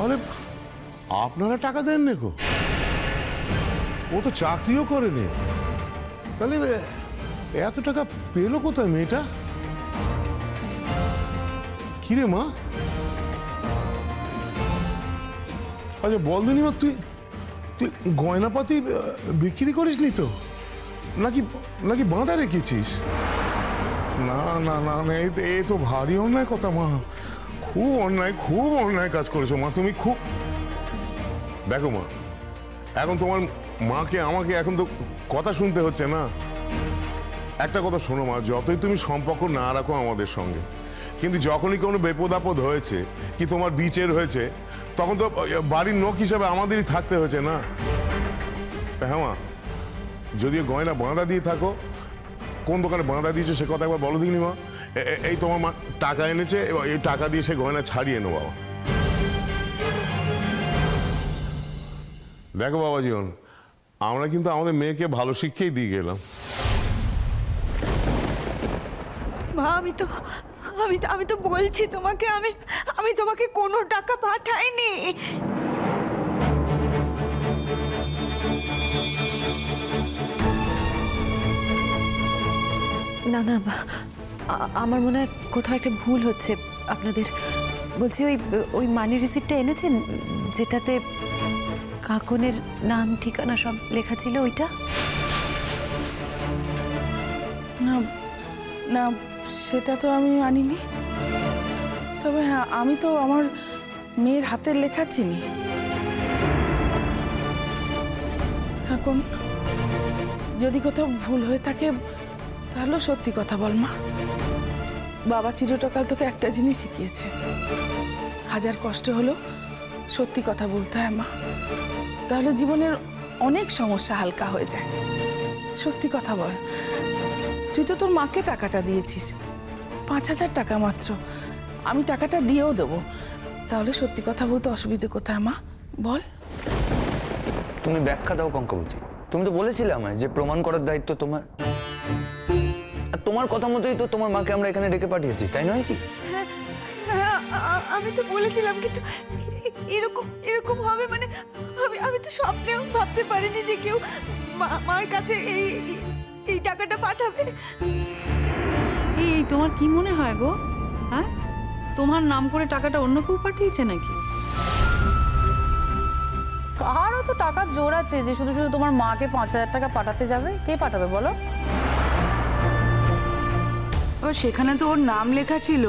তাহলে আপনারা টাকা দেন না গো? ও তো চাকরিও করেনি, তাহলে এত টাকা পেলো কোথায় মেয়েটা? কিরে মা? আচ্ছা বল দিনি মা, তুই তুই গয়নাপাতি বিক্রি করিস নি তো, নাকি নাকি বাঁধা রেখেছিস? না না না না, এই তো ভারী অন্যায় কথা মা, খুব অন্যায় কাজ করেছো মা তুমি। খুব দেখো মা, এখন তোমার মাকে আমাকে এখন তো কথা শুনতে হচ্ছে না। একটা কথা শোনো মা, যতই তুমি সম্পর্ক না রাখো আমাদের সঙ্গে, কিন্তু যখনই কোনো বিপদ আপদ হয়েছে কি তোমার বিচের হয়েছে, তখন তো বাড়ির লোক হিসাবে আমাদেরই থাকতে হয়েছে না? হ্যাঁ মা, যদিও গয়না বাঁধা দিয়ে থাকো, কোন দোকানে বাঁধা দিয়েছো সে কথা একবার বলো দিনি মা। এই তোমার মা টাকা এনেছে, এই টাকা দিয়ে সে গয়না ছাড়িয়ে নেবো বাবা। দেখো বাবা জীবন, আমরা কিন্তু আমাদের মেয়েকে ভালো শিক্ষাই দিয়ে গেলাম। মা আমি তো বলছি তোমাকে, আমি তোমাকে কোনো টাকা পাঠাইনি। না না, আমার মনে হয় কোথাও একটা ভুল হচ্ছে আপনাদের। বলছি ওই মানি রিসিপ্টটা এনেছেন যেটাতে কাকনের নাম ঠিকানা সব লেখা ছিল, ওইটা? না না, সেটা তো আমি আনিনি। তবে হ্যাঁ, আমি তো আমার মেয়ের হাতের লেখা চিনি। কাকন, যদি কোথাও ভুল হয়ে থাকে তাহলে সত্যি কথা বল মা। বাবা চিরকাল তোকে একটা জিনিস শিখিয়েছে, হাজার কষ্ট হলো সত্যি কথা বলতে হয় মা, তাহলে জীবনের অনেক সমস্যা হালকা হয়ে যায়। সত্যি কথা বল, তুই তো তোর মাকে টাকাটা দিয়েছিস, 5,000 টাকা মাত্র। আমি টাকাটা দিয়েও দেবো, তাহলে সত্যি কথা বলতে অসুবিধে কোথায় মা বল? তুমি ব্যাখ্যা দাও কঙ্কাবতী। তুমি তো বলেছিলে আমায় যে প্রমাণ করার দায়িত্ব তোমার, আর তোমার কথা মতোই তো তোমার মাকে আমরা এখানে ডেকে পাঠিয়েছি, তাই নয় কি? হ্যাঁ আমি তো বলেছিলাম, কিন্তু এরকম হবে মানে আমি তো স্বপ্নেও ভাবতে পারিনি যে কেউ মার কাছে এই টাকাটা পাঠাবে। এই তোমার কি মনে হয় গো? হ্যাঁ, তোমার নাম করে টাকাটা অন্য কেউ পাঠিয়েছে নাকি? কারও তো টাকার জোর আছে যে শুধু শুধু তোমার মাকে 5,000 টাকা পাঠাতে যাবে? কে পাঠাবে বলো? সেখানে তো ওর নাম লেখা ছিল।